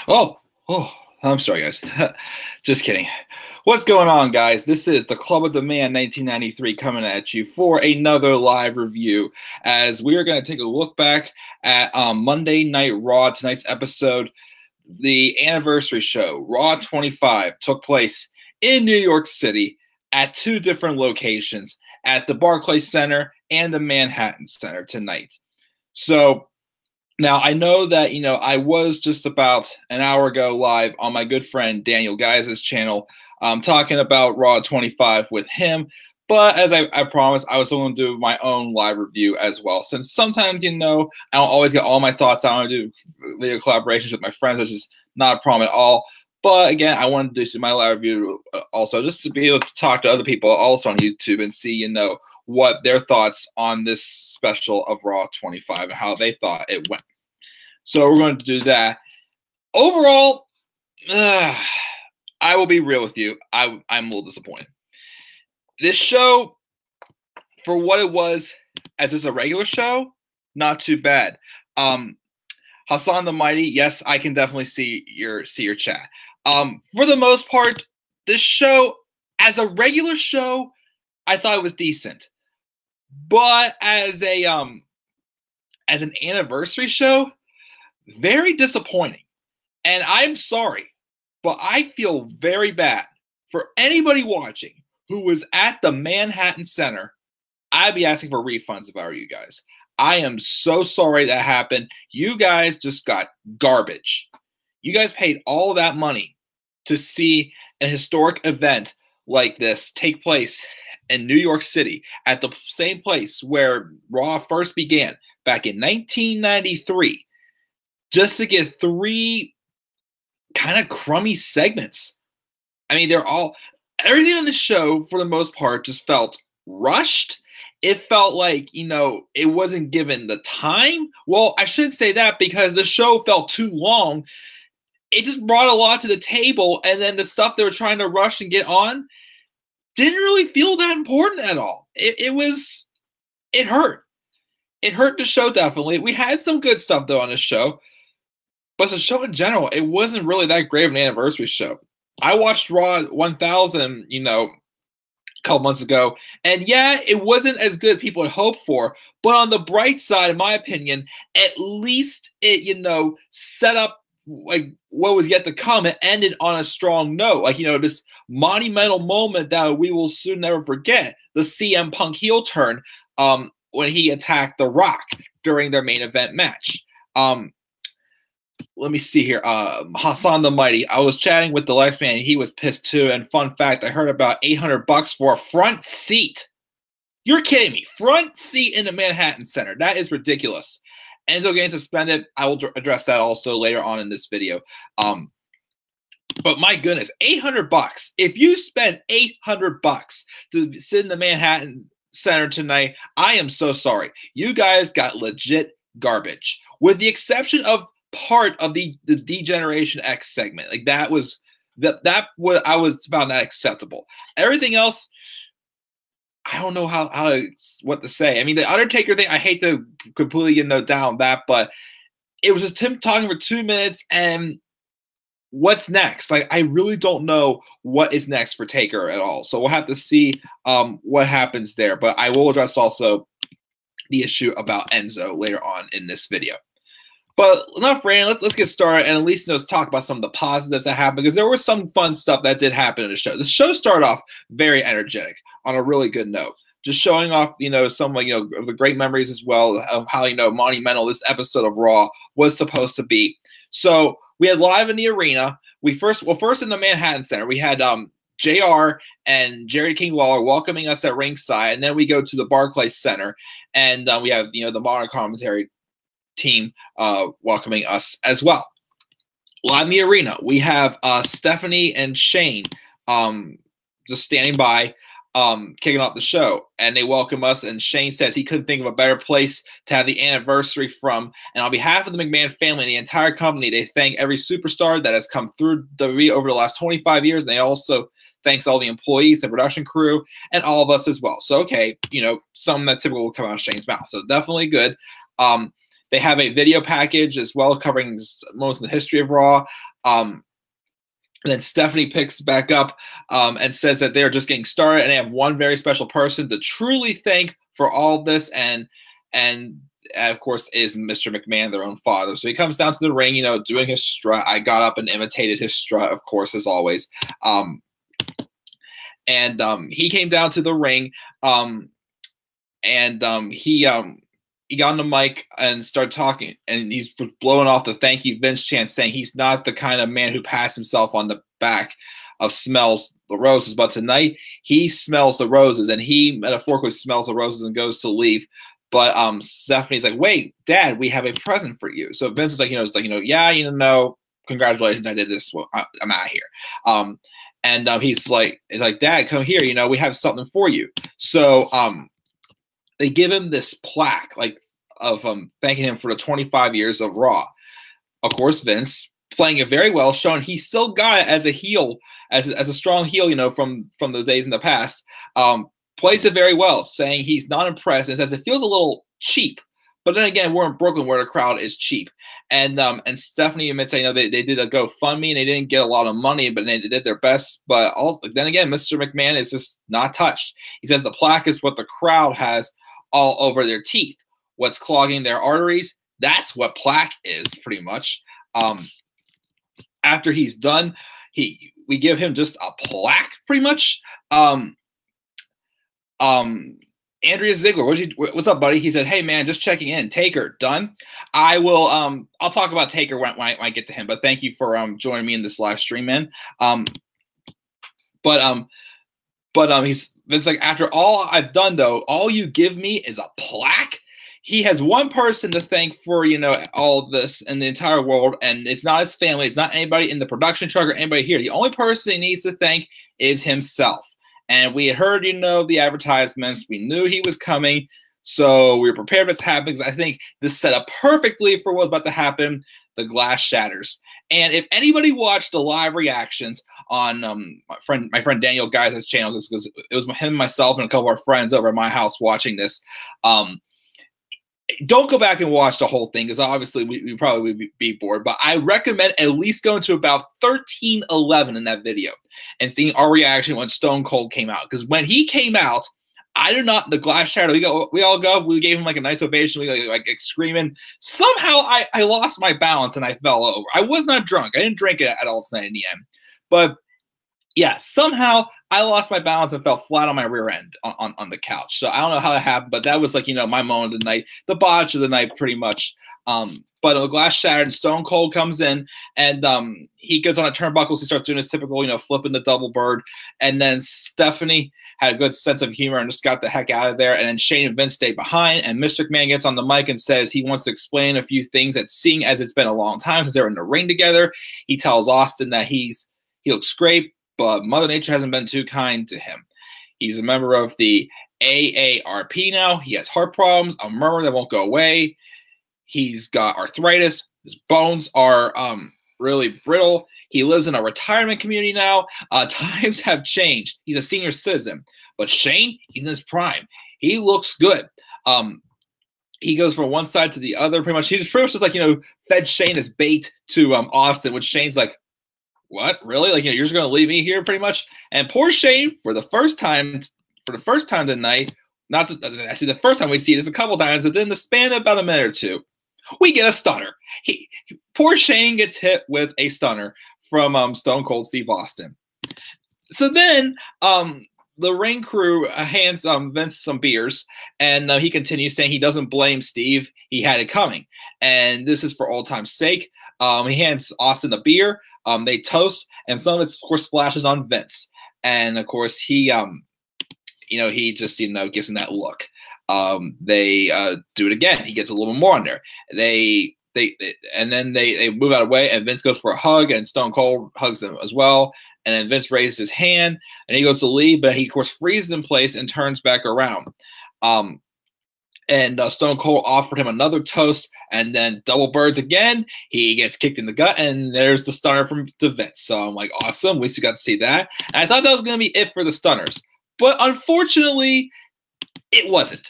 Oh, oh, I'm sorry, guys. Just kidding. What's going on, guys? This is the Club of the Man 1993 coming at you for another live review as we are going to take a look back at Monday Night Raw. Tonight's episode, the anniversary show, Raw 25, took place in New York City at two different locations at the Barclays Center and the Manhattan Center tonight. So, now, I know that, I was just about an hour ago live on my good friend Daniel Geis's channel talking about Raw 25 with him. But as I promised, I was going to do my own live review as well. Since sometimes, I don't always get all my thoughts. I want to do video collaborations with my friends, which is not a problem at all. But again, I wanted to do my live review also just to be able to talk to other people also on YouTube and see, what their thoughts on this special of Raw 25 and how they thought it went. So we're going to do that. Overall, I will be real with you. I'm a little disappointed. This show, for what it was as just a regular show, not too bad. Hassan the Mighty, yes, I can definitely see your chat. For the most part, this show, as a regular show, I thought it was decent. But as an anniversary show, very disappointing. And I'm sorry, but I feel very bad for anybody watching who was at the Manhattan Center. I'd be asking for refunds if I were you guys. I am so sorry that happened. You guys just got garbage. You guys paid all that money to see an historic event like this take place in New York City at the same place where Raw first began back in 1993. Just to get three kind of crummy segments. I mean, everything on the show, for the most part, just felt rushed. It felt like, it wasn't given the time. Well, I shouldn't say that because the show felt too long. It just brought a lot to the table, and then the stuff they were trying to rush and get on didn't really feel that important at all. It hurt. It hurt the show, definitely. We had some good stuff, though, on the show. But the show in general, it wasn't really that great of an anniversary show. I watched Raw 1000, a couple months ago, and yeah, it wasn't as good as people had hoped for. But on the bright side, in my opinion, at least it, set up like what was yet to come. It ended on a strong note, like this monumental moment that we will soon never forget: the CM Punk heel turn when he attacked The Rock during their main event match. Let me see here. Hassan the Mighty. I was chatting with the Lex Man. He was pissed too. And fun fact, I heard about $800 for a front seat. You're kidding me. Front seat in the Manhattan Center. That is ridiculous. Enzo getting suspended. I will address that also later on in this video. But my goodness, $800. If you spend $800 to sit in the Manhattan Center tonight, I am so sorry. You guys got legit garbage. With the exception of part of the D-Generation X segment, like that was I was about not acceptable. Everything else, I don't know what to say. I mean, the Undertaker thing, I hate to completely down that, but it was just him talking for 2 minutes, and what's next? Like, I really don't know what is next for Taker at all. So we'll have to see what happens there. But I will address also the issue about Enzo later on in this video. But enough ranting. Let's get started and at least talk about some of the positives that happened, because there was some fun stuff that did happen in the show. The show started off very energetic on a really good note, just showing off some of the great memories as well of how monumental this episode of Raw was supposed to be. So we had live in the arena. First in the Manhattan Center, we had JR and Jerry King Lawler welcoming us at ringside, and then we go to the Barclays Center, and we have the Modern Commentary team welcoming us as well. Live in the arena, we have Stephanie and Shane just standing by, kicking off the show, and they welcome us, and Shane says he couldn't think of a better place to have the anniversary from, and on behalf of the McMahon family and the entire company, they thank every superstar that has come through WWE over the last 25 years, and they also thanks all the employees, the production crew, and all of us as well. So, okay, something that typically will come out of Shane's mouth, so definitely good. They have a video package as well covering most of the history of Raw. And then Stephanie picks back up and says that they're just getting started, and they have one very special person to truly thank for all of this, and of course is Mr. McMahon, their own father. So he comes down to the ring, you know, doing his strut. I got up and imitated his strut, of course, as always. He came down to the ring, he got on the mic and started talking, and he's blowing off the thank you Vince chant, saying he's not the kind of man who pats himself on the back of smells the roses, but tonight he smells the roses, and he metaphorically smells the roses and goes to leave. But Stephanie's like, "Wait, Dad, we have a present for you." So Vince is like, yeah, congratulations, I did this. Well, I'm out of here. He's like, "Dad, come here. You know, we have something for you." So they give him this plaque, of thanking him for the 25 years of Raw. Of course, Vince playing it very well, showing he still got it as a heel, as a strong heel, you know, from the days in the past. Plays it very well, saying he's not impressed, and says it feels a little cheap. But then again, we're in Brooklyn where the crowd is cheap. And Stephanie admits that, you know, they did a GoFundMe and they didn't get a lot of money, but they did their best. But then again, Mr. McMahon is just not touched. He says the plaque is what the crowd has all over their teeth. What's clogging their arteries? That's what plaque is, pretty much. After he's done, we give him just a plaque, pretty much. Andrea Ziegler, what's up, buddy? He said, "Hey, man, just checking in. Taker, done? I will, I'll talk about Taker when I get to him, but thank you for joining me in this live stream, man." It's like, after all I've done, though, all you give me is a plaque? He has one person to thank for, you know, all of this in the entire world, and it's not his family. It's not anybody in the production truck or anybody here. The only person he needs to thank is himself. And we had heard, you know, the advertisements. We knew he was coming, so we were prepared for this happening. I think this set up perfectly for what was about to happen. The glass shatters. And if anybody watched the live reactions on my friend Daniel Guy's channel, because it was him, myself, and a couple of our friends over at my house watching this, don't go back and watch the whole thing, because obviously we probably would be bored. But I recommend at least going to about 13:11 in that video and seeing our reaction when Stone Cold came out. Because when he came out, I did not, the glass shattered. We gave him like a nice ovation. We like screaming. Somehow I lost my balance and I fell over. I was not drunk. I didn't drink it at all tonight in the end. But yeah, somehow I lost my balance and fell flat on my rear end on the couch. So I don't know how that happened, but that was, like, you know, my moment of the night, the botch of the night, pretty much. But the glass shattered, and Stone Cold comes in, and he goes on a turnbuckles. He starts doing his typical, you know, flipping the double bird. And then Stephanie had a good sense of humor and just got the heck out of there. And then Shane and Vince stayed behind, and Mr. McMahon gets on the mic and says he wants to explain a few things, that seeing as it's been a long time because they're in the ring together, he tells Austin that he looks great, but Mother Nature hasn't been too kind to him. He's a member of the AARP now. He has heart problems, a murmur that won't go away. He's got arthritis. His bones are really brittle. He lives in a retirement community now. Times have changed. He's a senior citizen. But Shane, he's in his prime. He looks good. He goes from one side to the other, pretty much. He's pretty much just like, you know, fed Shane as bait to Austin, which Shane's like, what, really? Like, you know, you're just going to leave me here, pretty much? And poor Shane, for the first time tonight, actually the first time we see this a couple times, but then the span of about a minute or two, we get a stunner. Poor Shane gets hit with a stunner from Stone Cold Steve Austin. So then the ring crew hands Vince some beers, and he continues saying he doesn't blame Steve. He had it coming. And this is for old time's sake. He hands Austin a beer. They toast, and some of it, of course, splashes on Vince. And, of course, he he just, you know, gives him that look. They do it again. He gets a little more on there. They move out of the way, and Vince goes for a hug, and Stone Cold hugs him as well. And then Vince raises his hand, and he goes to leave, but he, of course, freezes in place and turns back around. And Stone Cold offered him another toast, and then double birds again. He gets kicked in the gut, and there's the stunner from Vince. So I'm like, awesome. At least we got to see that. And I thought that was going to be it for the stunners. But unfortunately, it wasn't.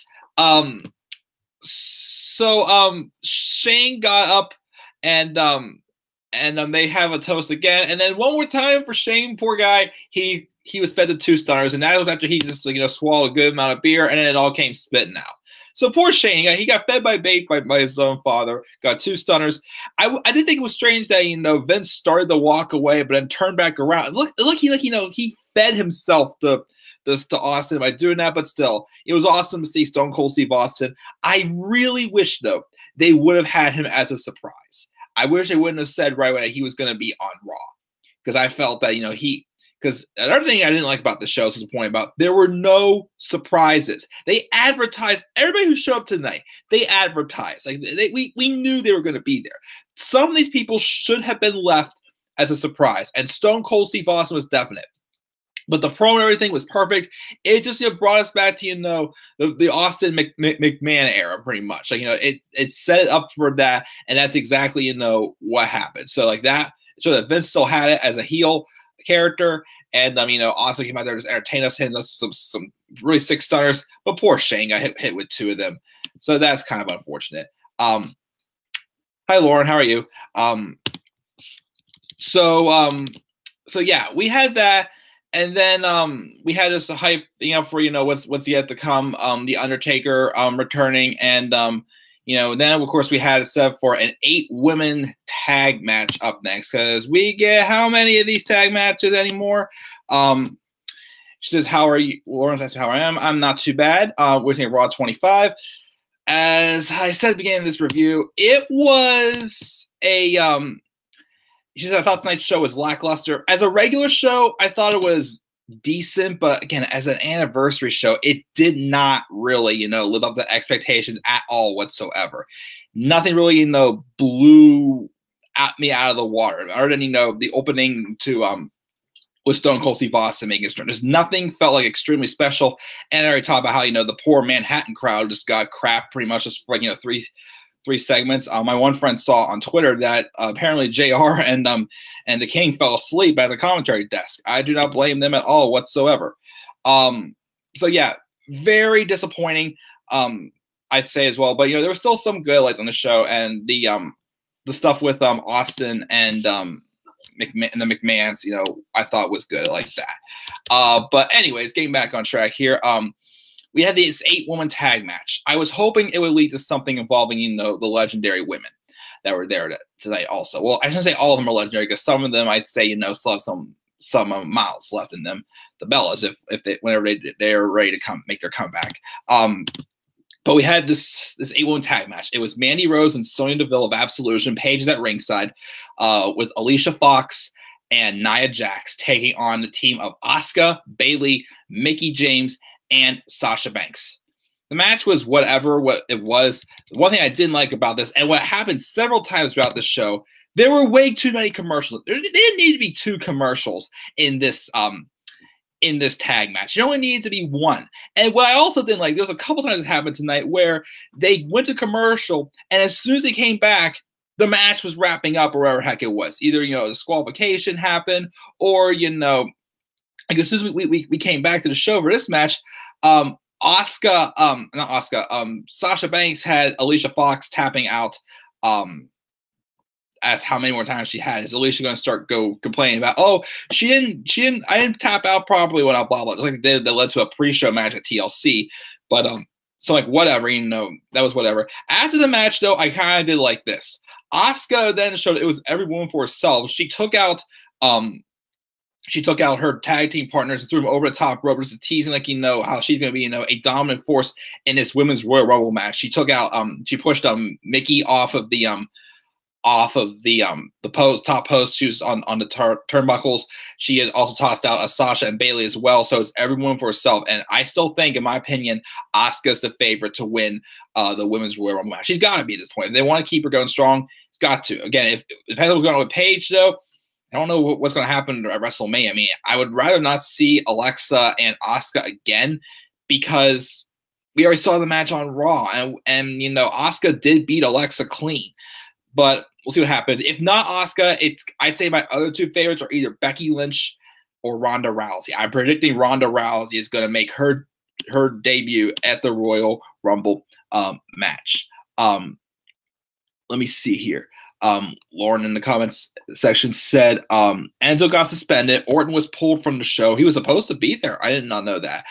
So So Shane got up and they have a toast again, and then one more time for Shane. Poor guy, he was fed the 2 stunners, and that was after he just swallowed a good amount of beer, and then it all came spitting out. So poor Shane, he got fed by bait by his own father, got 2 stunners. I did think it was strange that Vince started to walk away, but then turned back around. Look, he fed himself to Austin by doing that, but still, it was awesome to see Stone Cold Steve Austin. I really wish though they would have had him as a surprise. I wish they wouldn't have said right away that he was going to be on Raw, because I felt that because another thing I didn't like about the show is the point about there were no surprises. They advertised everybody who showed up tonight. They advertised we knew they were going to be there. Some of these people should have been left as a surprise, and Stone Cold Steve Austin was definite. But the promo and everything was perfect. It just brought us back to the Austin McMahon era, pretty much. It set it up for that, and that's exactly what happened. So that, so that Vince still had it as a heel character, and Austin came out there to just entertain us, hitting us some really sick stunners. But poor Shane got hit with 2 of them, so that's kind of unfortunate. Hi Lauren, how are you? So yeah, we had that. And then we had this hype for what's yet to come, the Undertaker returning, and then of course we had it set for an 8-women tag match up next, because we get how many of these tag matches anymore? She says, "How are you?" Lauren asks how I am. I'm not too bad. We're thinking Raw 25. As I said at the beginning of this review, it was a she said, "I thought tonight's show was lackluster. As a regular show, I thought it was decent, but again, as an anniversary show, it did not really, live up to expectations at all whatsoever. Nothing really, blew at me out of the water. Other than, the opening to with Stone Cold Steve Austin making his turn. Just nothing felt like extremely special. And I already talked about how, the poor Manhattan crowd just got crap pretty much just for three segments. My one friend saw on Twitter that apparently JR and the King fell asleep at the commentary desk. I do not blame them at all whatsoever. So yeah, very disappointing. I'd say as well, but there was still some good on the show, and the stuff with Austin and the McMahons, I thought was good. I like that. But anyways, getting back on track here. We had this 8-woman tag match. I was hoping it would lead to something involving, the legendary women that were there tonight also. Well, I shouldn't say all of them are legendary, because some of them I'd say, still have some miles left in them. The Bellas, whenever they're ready to make their comeback. But we had this 8-woman tag match. It was Mandy Rose and Sonya Deville of Absolution. Paige is at ringside, with Alicia Fox and Nia Jax taking on the team of Asuka, Bayley, Mickie James, and Sasha Banks. The match was whatever what it was. The one thing I didn't like about this, and what happened several times throughout the show, there were way too many commercials. There didn't need to be 2 commercials in this tag match. It only needed to be 1. And what I also didn't like, there was a couple times it happened tonight where they went to commercial, and as soon as they came back, the match was wrapping up, or whatever the heck it was. Either disqualification happened, or as soon as we came back to the show for this match, Sasha Banks had Alicia Fox tapping out. As how many more times she had? Is Alicia going to start complaining about? Oh, I didn't tap out properly when I blah blah. Just like that led to a pre-show match at TLC. But so whatever, that was whatever. After the match though, I kind of did like this. Asuka then showed it was every woman for herself. She took out her tag team partners and threw them over the top rope, just teasing how she's going to be a dominant force in this women's Royal Rumble match. She took out she pushed Mickie off of the top post. She was on the turnbuckles. She had also tossed out Sasha and Bayley as well. So it's every woman for herself. And I still think, in my opinion, Asuka's the favorite to win the women's Royal Rumble match. She's got to be at this point. If they want to keep her going strong, it's got to. Again, if it depends on what's going on with Paige, though. I don't know what's going to happen at WrestleMania. I mean, I would rather not see Alexa and Asuka again, because we already saw the match on Raw, and Asuka did beat Alexa clean. But we'll see what happens. If not Asuka, I'd say my other 2 favorites are either Becky Lynch or Ronda Rousey. I'm predicting Ronda Rousey is going to make her debut at the Royal Rumble match. Um, let me see here. Lauren in the comments section said Enzo got suspended. Orton was pulled from the show. He was supposed to be there. I did not know that.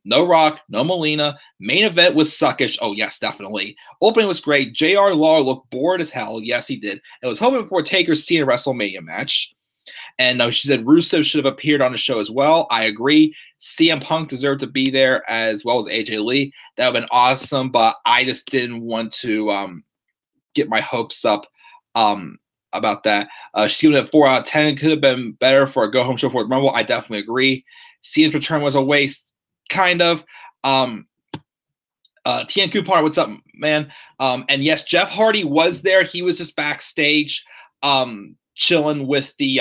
No Rock, no Molina. Main event was suckish. Oh, yes, definitely. Opening was great. JR Law looked bored as hell. Yes, he did. And was hoping for Taker's Cena WrestleMania match. And she said Rusev should have appeared on the show as well. I agree. CM Punk deserved to be there as well as AJ Lee. That would have been awesome, but I just didn't want to get my hopes up about that. She's giving it a 4 out of 10. Could have been better for a go-home show for the Rumble. I definitely agree. Cena's return was a waste, kind of. TN Coupon, what's up, man? And yes, Jeff Hardy was there. He was just backstage chilling with the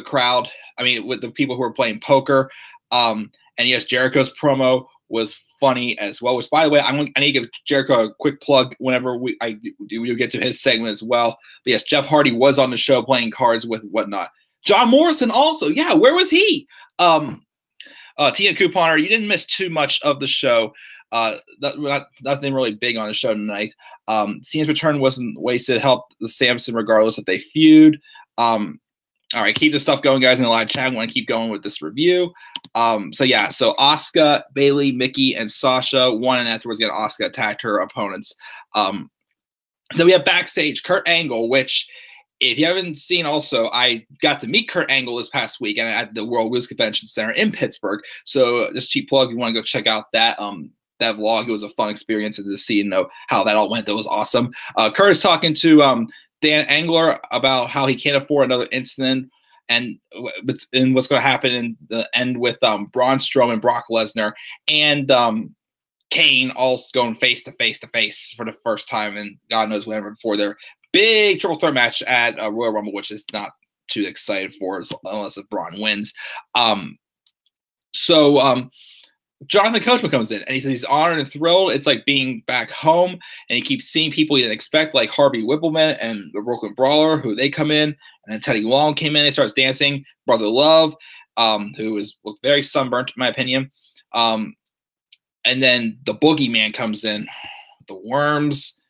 crowd. I mean, with the people who were playing poker. And yes, Jericho's promo was funny as well. Which, by the way, I need to give Jericho a quick plug whenever we get to his segment as well. But yes, Jeff Hardy was on the show playing cards with whatnot. John Morrison also, yeah, where was he? Tia Couponer, you didn't miss too much of the show. Nothing really big on the show tonight. Cena's return wasn't wasted. Helped the Samson regardless if they feud. All right, keep this stuff going, guys, in the live chat. I want to keep going with this review. So Asuka, Bayley, Mickey, and Sasha won, and afterwards, again, Asuka attacked her opponents. So we have backstage Kurt Angle, which, if you haven't seen, also, I got to meet Kurt Angle this past week at the World Wheels Convention Center in Pittsburgh. So just cheap plug, if you want to go check out that that vlog. It was a fun experience to see and know how that all went. That was awesome. Kurt is talking to Dan Angler about how he can't afford another incident and what's going to happen in the end with Braun Strowman, Brock Lesnar, and Kane all going face to face for the first time, and God knows whenever before their big triple threat match at Royal Rumble, which is not too excited for unless if Braun wins. Jonathan Coachman comes in, and he says he's honored and thrilled. It's like being back home, and he keeps seeing people he didn't expect, like Harvey Whippleman and the Brooklyn Brawler, who they come in, and then Teddy Long came in. He starts dancing. Brother Love, who looked very sunburnt, in my opinion. And then the Boogeyman comes in. The Worms,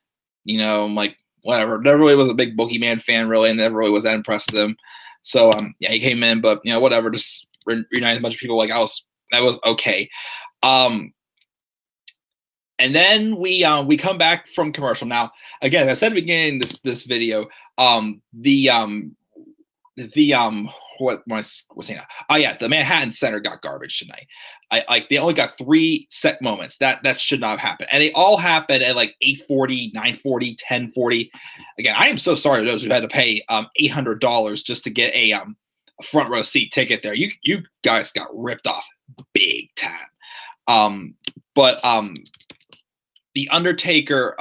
I'm like, whatever. Never really was a big Boogeyman fan, really, and never really was that impressed with him. So, he came in, but, whatever, just reunited a bunch of people. Like, that was okay. And then we come back from commercial. Now, again, as I said at the beginning of this video, what was I saying? Oh yeah, the Manhattan Center got garbage tonight. They only got 3 set moments. That should not have happened, and they all happened at like 8:40, 9:40, 10:40. Again, I am so sorry to those who had to pay $800 just to get a front row seat ticket there. You guys got ripped off big time. But the Undertaker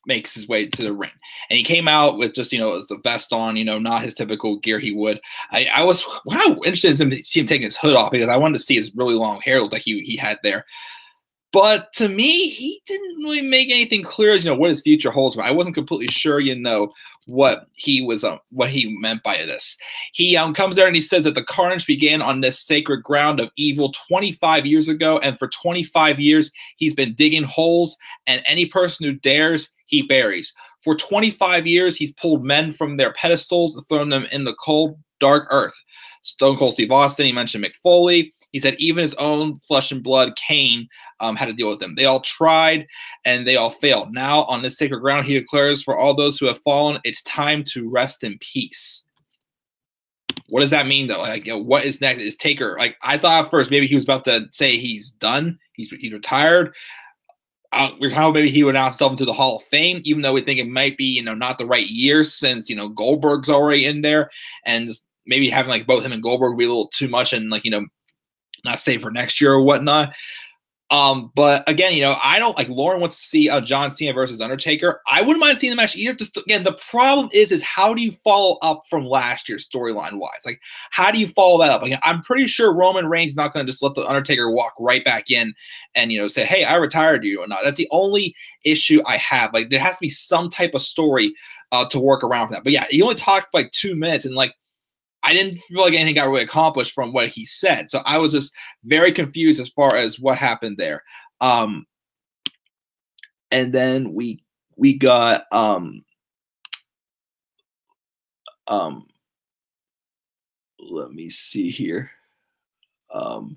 makes his way to the ring, and he came out with just the vest on, not his typical gear he would. I was interested in see him taking his hood off, because I wanted to see his really long hair look like he had there. But to me, he didn't really make anything clear, what his future holds. But I wasn't completely sure, what he meant by this. He comes there and he says that the carnage began on this sacred ground of evil 25 years ago, and for 25 years he's been digging holes, and any person who dares, he buries. For 25 years, he's pulled men from their pedestals and thrown them in the cold, dark earth. Stone Cold Steve Austin, he mentioned Mick Foley. He said even his own flesh and blood, Kane, had to deal with them. They all tried, and they all failed. Now, on this sacred ground, he declares, for all those who have fallen, it's time to rest in peace. What does that mean, though? Like, what is next? Is Taker, like, I thought at first maybe he was about to say he's done. He's retired. We're how maybe he would announce himself into the Hall of Fame, even though we think it might be, not the right year, since, Goldberg's already in there, and maybe having like both him and Goldberg would be a little too much, and not save for next year or whatnot. But again, I don't like Lauren wants to see John Cena versus Undertaker. I wouldn't mind seeing the match either. Just again, the problem is how do you follow up from last year storyline wise? Like, how do you follow that up? Like, I'm pretty sure Roman Reigns is not going to just let the Undertaker walk right back in and say, "Hey, I retired you" or not. That's the only issue I have. Like, there has to be some type of story to work around for that. But yeah, he only talked for like 2 minutes, and like, I didn't feel like anything got really accomplished from what he said. So I was just very confused as far as what happened there. and then we got um let me see here. Um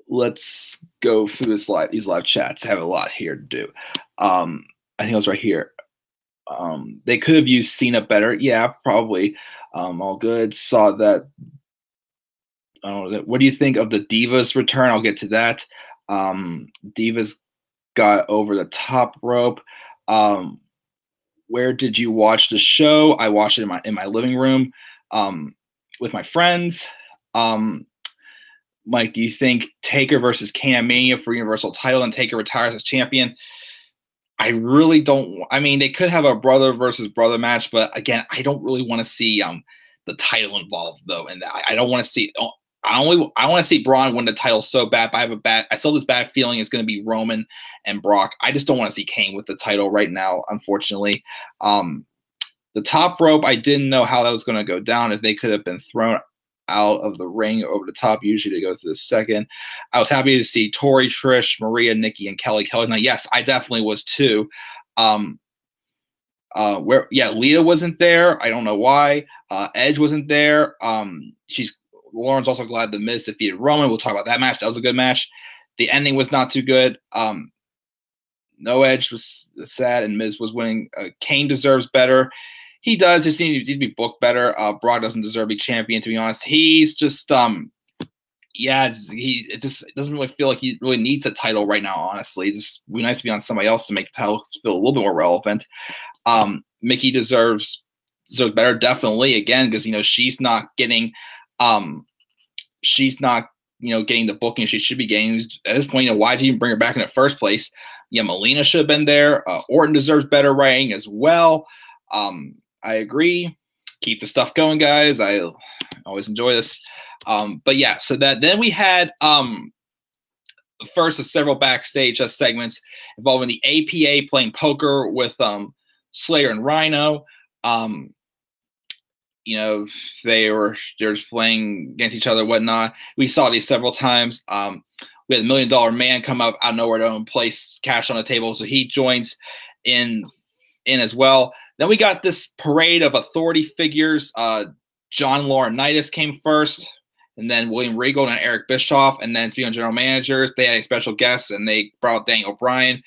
let's go through these live chats. I have a lot here to do. I think it was right here. They could have used Cena better. Yeah, probably. All good. Saw that. I don't know. What do you think of the Divas return? I'll get to that. Divas got over the top rope. Where did you watch the show? I watched it in my living room with my friends. Mike, do you think Taker versus Kane at Mania for Universal title and Taker retires as champion? I really don't. I mean, they could have a brother versus brother match, but again, I don't really want to see the title involved though, and I don't want to see. I want to see Braun win the title so bad. But I still this bad feeling it's going to be Roman and Brock. I just don't want to see Kane with the title right now, unfortunately. The top rope, I didn't know how that was going to go down. If they could have been thrown out of the ring over the top, usually they go through the second. I was happy to see Tori, Trish, Maria, Nikki, and Kelly. Now, yes, I definitely was too. Lita wasn't there. I don't know why. Edge wasn't there. Lauren's also glad the Miz defeated Roman. We'll talk about that match. That was a good match. The ending was not too good. No Edge was sad, and Miz was winning. Kane deserves better. He does. He needs to be booked better. Brock doesn't deserve to be champion, to be honest. He's just, it just doesn't really feel like he really needs a title right now, honestly. It just would be nice to be on somebody else to make the title feel a little bit more relevant. Mickey deserves better, definitely, again, because, she's not getting, getting the booking she should be getting. At this point, why did you even bring her back in the first place? Yeah, Melina should have been there. Orton deserves better writing as well. I agree. Keep the stuff going, guys. I always enjoy this. But yeah, so then we had the first of several backstage segments involving the APA playing poker with Slayer and Rhino. They're just playing against each other, whatnot. We saw these several times. We had $1 Million Man come up out of nowhere to own place cash on the table, so he joins in as well. Then we got this parade of authority figures. John Laurinaitis came first, and then William Regal and Eric Bischoff. And then speaking of general managers, they had a special guest, and they brought Daniel Bryan.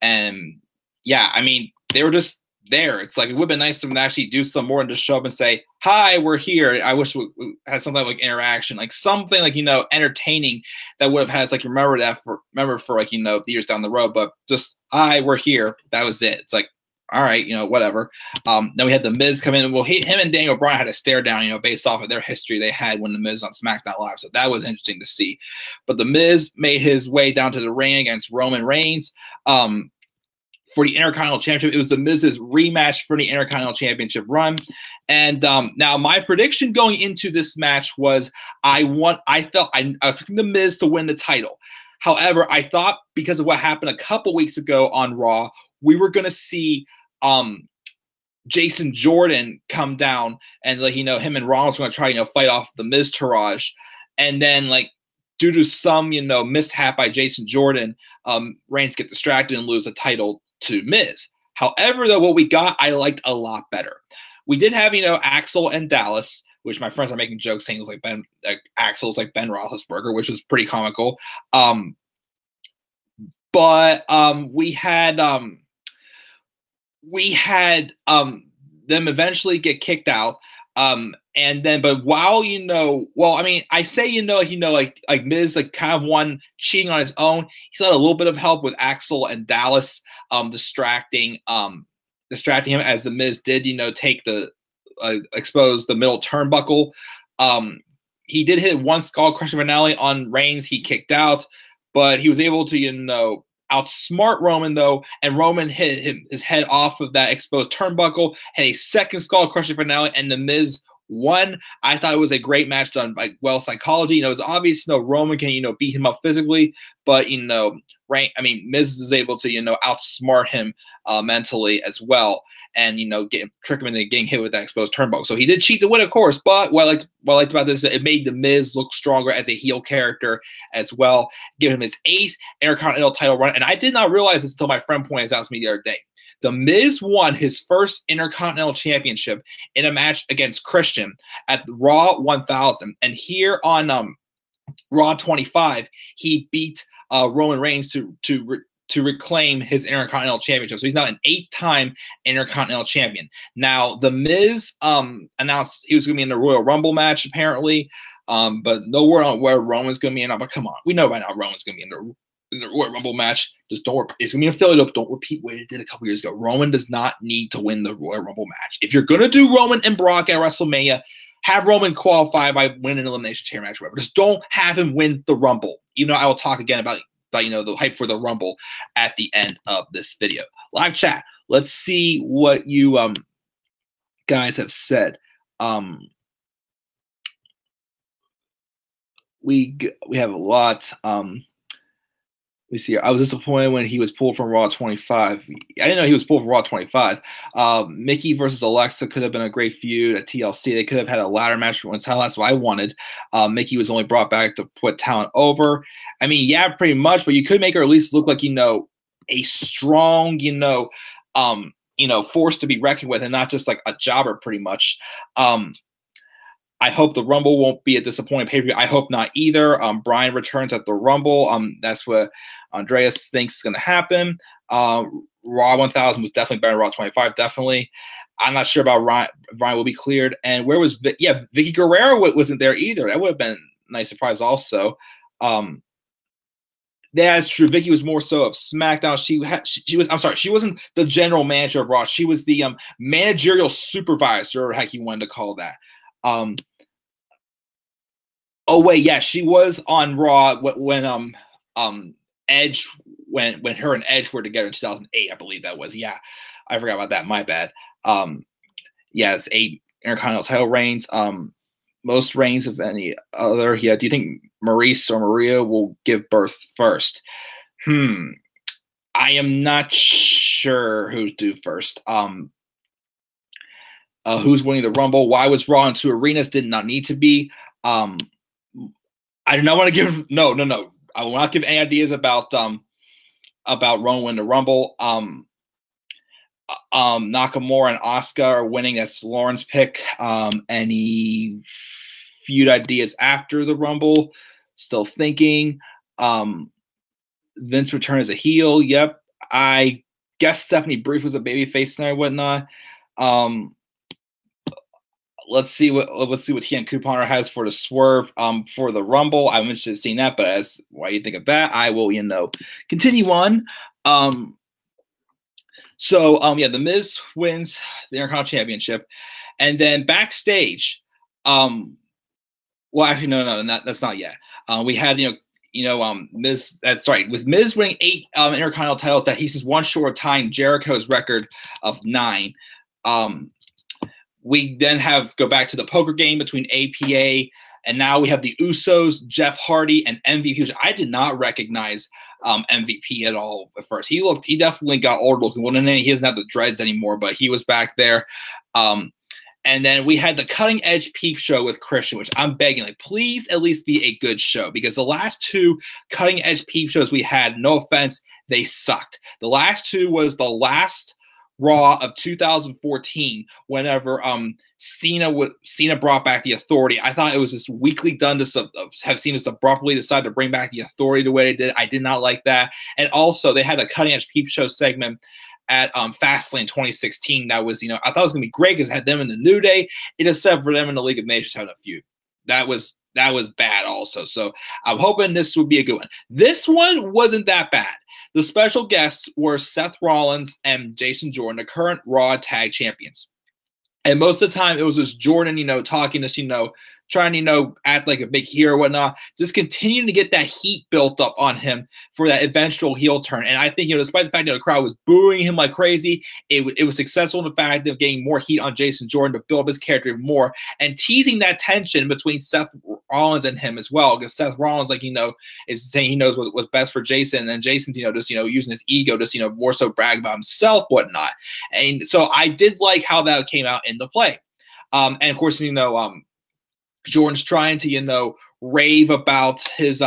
And yeah, I mean, they were just there. It's like it would have been nice for them to actually do some more and just show up and say, "Hi, we're here." I wish we had something like interaction, like something like entertaining that would have had us like remember for like years down the road. But just, "Hi, we're here." That was it. It's like, all right, whatever. Then we had the Miz come in. Well, him and Daniel Bryan had a stare down, based off of their history they had when the Miz on SmackDown Live. So that was interesting to see. But the Miz made his way down to the ring against Roman Reigns for the Intercontinental Championship. It was the Miz's rematch for the Intercontinental Championship run. And now my prediction going into this match was I picked the Miz to win the title. However, I thought because of what happened a couple weeks ago on Raw, we were going to see Jason Jordan come down and him and Rollins were going to try fight off the Miz Taraj, and then due to some mishap by Jason Jordan, Reigns get distracted and lose the title to Miz. However, though, what we got I liked a lot better. We did have Axel and Dallas, which my friends are making jokes saying it was Axel's like Ben Roethlisberger, which was pretty comical. But we had them eventually get kicked out. And then, but while I say like Miz kind of won cheating on his own. He's had a little bit of help with Axel and Dallas distracting him, as the Miz did take the expose the middle turnbuckle. He did hit one skull crushing finale on Reigns. He kicked out, but he was able to outsmart Roman, though, and Roman hit his head off of that exposed turnbuckle, had a second skull crushing finale, and the Miz One, I thought it was a great match done by well psychology. It was obvious, Roman can, beat him up physically, but Miz is able to, outsmart him mentally as well, and trick him into getting hit with that exposed turnbuckle. So he did cheat to win, of course. But what I liked about this, it made the Miz look stronger as a heel character as well, giving him his 8th Intercontinental title run. And I did not realize this until my friend pointed this out to me the other day. The Miz won his first Intercontinental Championship in a match against Christian at Raw 1000. And here on Raw 25, he beat Roman Reigns to reclaim his Intercontinental Championship. So he's now an 8-time Intercontinental Champion. Now, The Miz announced he was going to be in the Royal Rumble match, apparently, but no word on where Roman's going to be in. But come on, we know by now Roman's going to be in the Royal Rumble match. Just don't. It's gonna be in Philly. Don't repeat what it did a couple years ago. Roman does not need to win the Royal Rumble match. If you're gonna do Roman and Brock at WrestleMania, have Roman qualify by winning an elimination chamber match, whatever. Just don't have him win the Rumble. I will talk again about the hype for the Rumble at the end of this video. Live chat. Let's see what you guys have said. We have a lot. We see here. I was disappointed when he was pulled from Raw 25. I didn't know he was pulled from Raw 25. Mickey versus Alexa could have been a great feud at TLC. They could have had a ladder match for once. That's what I wanted. Mickey was only brought back to put talent over. Yeah, pretty much. But you could make her at least look like a strong, force to be reckoned with, and not just like a jobber, pretty much. I hope the Rumble won't be a disappointing pay-per-view. I hope not either. Brian returns at the Rumble. That's what Andreas thinks is going to happen. Raw 1000 was definitely better than Raw 25, definitely. I'm not sure about Brian will be cleared. And where was Vicky Guerrero wasn't there either. That would have been a nice surprise also. That's true. Vicky was more so of SmackDown. She wasn't the general manager of Raw. She was the managerial supervisor, or heck you wanted to call that. Oh wait, yeah, she was on Raw when Edge when her and Edge were together in 2008, I believe that was. Yeah, I forgot about that. My bad. Yeah, it's 8 Intercontinental title reigns. Most reigns of any other. Yeah, do you think Maurice or Maria will give birth first? I am not sure who's due first. Who's winning the Rumble? Why was Raw in 2 arenas? Did not need to be. I do not want to give no. I will not give any ideas about Roman winning the Rumble. Nakamura and Asuka are winning. That's Lauren's pick. Any feud ideas after the Rumble? Still thinking. Vince return as a heel. Yep. I guess Stephanie Brief was a babyface tonight, whatnot. Let's see what Tian Couponer has for the Swerve for the Rumble. I'm interested in seeing that, but as what you think of that, I will continue on. Yeah, The Miz wins the Intercontinental Championship, and then backstage, well, actually, no, that's not yet. We had Miz. That's right. With Miz winning 8 Intercontinental titles, that he's just one short of tying Jericho's record of 9. We then go back to the poker game between APA, and now we have the Usos, Jeff Hardy, and MVP, which I did not recognize MVP at all at first. He definitely got old looking. Well, he doesn't have the dreads anymore, but he was back there. And then we had the Cutting Edge Peep Show with Christian, which I'm begging, please at least be a good show, because the last 2 Cutting Edge Peep Shows we had, no offense, they sucked. The last 2 was the last Raw of 2014, whenever Cena brought back the Authority. I thought it was just weakly done to have Cena just abruptly decide to bring back the Authority the way they did. I did not like that. And also, they had a Cutting Edge Peep Show segment at Fastlane 2016 that was, I thought it was going to be great because it had them in the New Day. It is set for them in the League of Nations having a feud. That was bad also. So I'm hoping this would be a good one. This one wasn't that bad. The special guests were Seth Rollins and Jason Jordan, the current Raw Tag Champions. And most of the time, it was just Jordan, talking to, trying to, act like a big hero or whatnot, just continuing to get that heat built up on him for that eventual heel turn. And I think, despite the fact that the crowd was booing him like crazy, it was successful in the fact of getting more heat on Jason Jordan to build up his character even more and teasing that tension between Seth Rollins and him as well. Because Seth Rollins, is saying he knows what's best for Jason, and Jason's, just, using his ego, just, more so brag about himself, whatnot. And so I did like how that came out in the play. And of course, Jordan's trying to, rave about his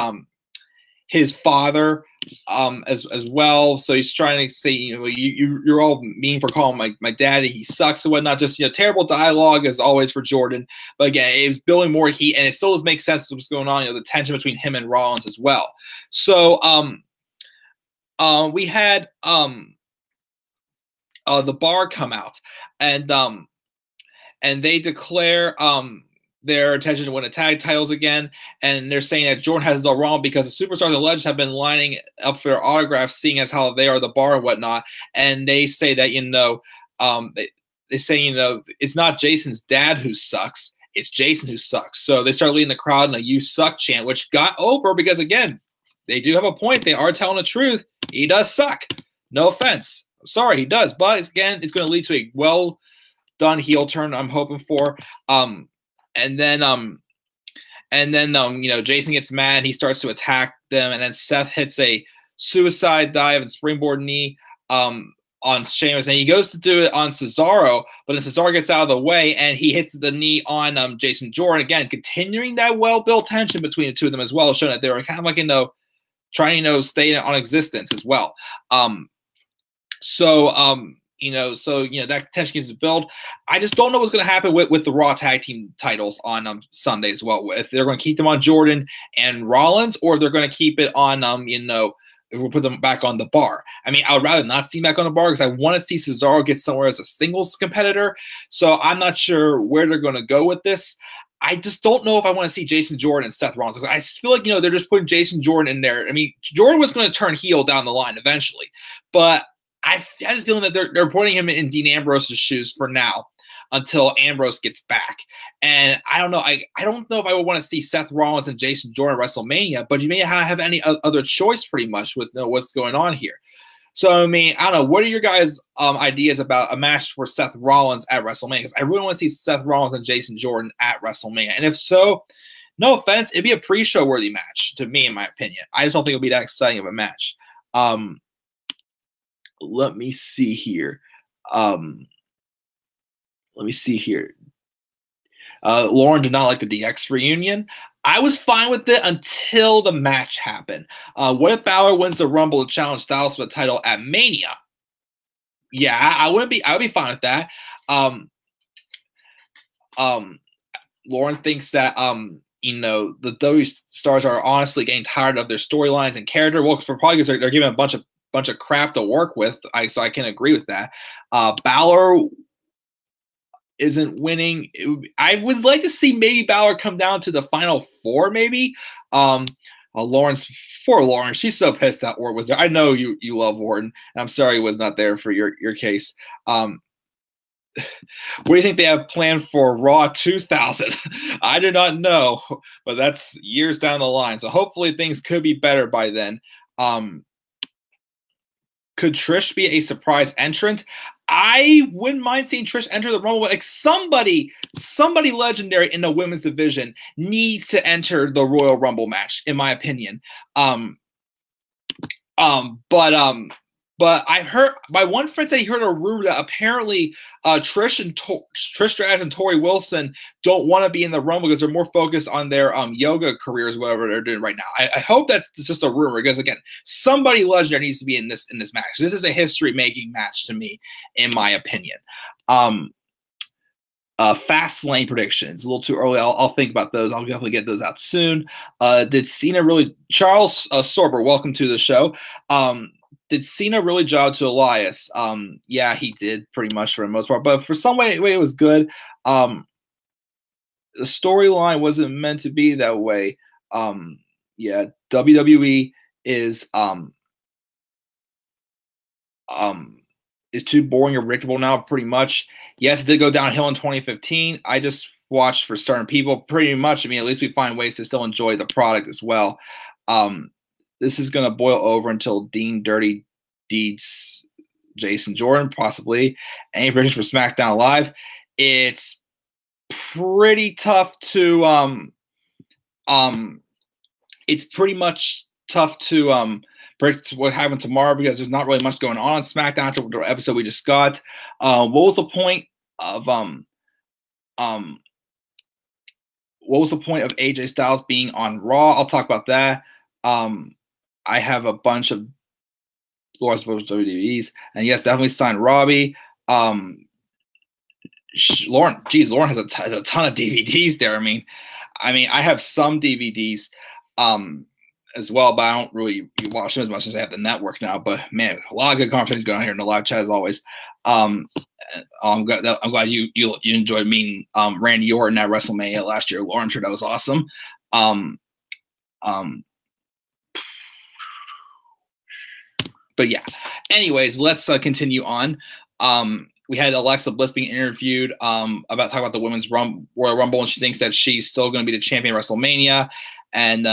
father as well. So he's trying to say, you're all mean for calling my daddy, he sucks and whatnot. Just, terrible dialogue as always for Jordan. But again, it was building more heat, and it still does make sense what's going on, the tension between him and Rollins as well. So we had the Bar come out, and they declare their intention to win the tag titles again, and they're saying that Jordan has it all wrong because the superstars and legends have been lining up for their autographs, seeing as how they are the Bar and whatnot. And they say that they say it's not Jason's dad who sucks, it's Jason who sucks. So they start leading the crowd in a "you suck" chant, which got over because, again, they do have a point. They are telling the truth. He does suck. No offense. I'm sorry, he does. But again, it's going to lead to a well done heel turn, I'm hoping for. And then Jason gets mad. He starts to attack them, and then Seth hits a suicide dive and springboard knee on Sheamus, and he goes to do it on Cesaro, but then Cesaro gets out of the way, and he hits the knee on Jason Jordan again, continuing that well-built tension between the two of them as well, showing that they were kind of trying to stay on existence as well. That tension continues to build. I just don't know what's going to happen with the Raw Tag Team titles on Sunday as well. If they're going to keep them on Jordan and Rollins, or if they're going to keep it on, we'll put them back on the Bar. I mean, I would rather not see them back on the Bar because I want to see Cesaro get somewhere as a singles competitor. So I'm not sure where they're going to go with this. I just don't know if I want to see Jason Jordan and Seth Rollins. I just feel like, they're just putting Jason Jordan in there. I mean, Jordan was going to turn heel down the line eventually, but I have a feeling that they're putting him in Dean Ambrose's shoes for now until Ambrose gets back. And I don't know. I don't know if I would want to see Seth Rollins and Jason Jordan at WrestleMania, but you may have any other choice pretty much with what's going on here. So, I mean, I don't know. What are your guys' ideas about a match for Seth Rollins at WrestleMania? Because I really want to see Seth Rollins and Jason Jordan at WrestleMania. And if so, no offense, it'd be a pre-show worthy match to me, in my opinion. I just don't think it'll be that exciting of a match. Let me see here. Lauren did not like the DX reunion. I was fine with it until the match happened. What if Balor wins the Rumble to challenge Styles for the title at Mania? Yeah, I would be fine with that. Lauren thinks that the W stars are honestly getting tired of their storylines and character. Well, probably because they're giving a bunch of crap to work with. So I can agree with that. Balor isn't winning. I would like to see maybe Balor come down to the final four, maybe. Lawrence, poor Lauren, she's so pissed that Orton was there. I know you love Orton, and I'm sorry he was not there for your case. What do you think they have planned for Raw 2000? I do not know, but that's years down the line. So hopefully things could be better by then. Could Trish be a surprise entrant? I wouldn't mind seeing Trish enter the Rumble. Like somebody legendary in the women's division needs to enter the Royal Rumble match, in my opinion. But I heard my one friend say he heard a rumor that apparently Trish Stratus and Tori Wilson don't want to be in the Rumble because they're more focused on their yoga careers, whatever they're doing right now. I hope that's just a rumor because again, somebody legendary needs to be in this match. This is a history making match to me, in my opinion. Fast lane predictions. A little too early. I'll think about those. I'll definitely get those out soon. Did Cena really? Charles Sorber, welcome to the show. Did Cena really job to Elias? Yeah, he did pretty much for the most part. But for some way it was good. The storyline wasn't meant to be that way. Yeah, WWE is too boring or predictable now, pretty much. Yes, it did go downhill in 2015. I just watch for certain people. Pretty much, I mean, at least we find ways to still enjoy the product as well. This is going to boil over until Dean Dirty Deeds Jason Jordan, possibly. Any predictions for SmackDown Live? It's pretty tough to it's pretty much tough to predict what happened tomorrow because there's not really much going on SmackDown after the episode we just got. What was the point of AJ Styles being on Raw? I'll talk about that. I have a bunch of Laura's DVDs, and yes, definitely signed Robbie. Lauren has a ton of DVDs there. I mean, I have some DVDs as well, but I don't really watch them as much as I have the network now. But man, a lot of good conversations going on here in the live chat as always. I'm glad you enjoyed meeting Randy Orton at WrestleMania last year. Lauren, sure that was awesome. But yeah, anyways, let's continue on. We had Alexa Bliss being interviewed talking about the women's Royal Rumble, and she thinks that she's still going to be the champion of WrestleMania, and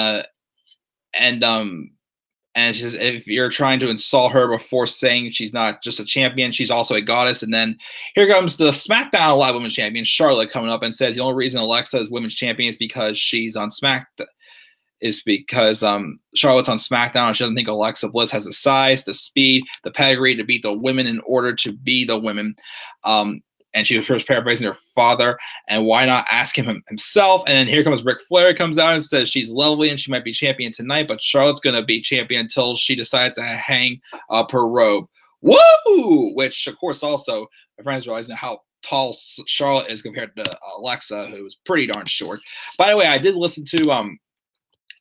she says if you're trying to insult her before saying she's not just a champion, she's also a goddess. And then here comes the SmackDown Live Women's Champion Charlotte coming up and says the only reason Alexa is Women's Champion is because she's on SmackDown. Charlotte's on SmackDown and she doesn't think Alexa Bliss has the size, the speed, the pedigree to beat the women in order to be the women. And she was first paraphrasing her father, and why not ask him himself? And then here comes Ric Flair, comes out and says she's lovely and she might be champion tonight, but Charlotte's going to be champion until she decides to hang up her robe. Woo! Which, of course, also, my friends realizing how tall Charlotte is compared to Alexa, who is pretty darn short. By the way, I did listen to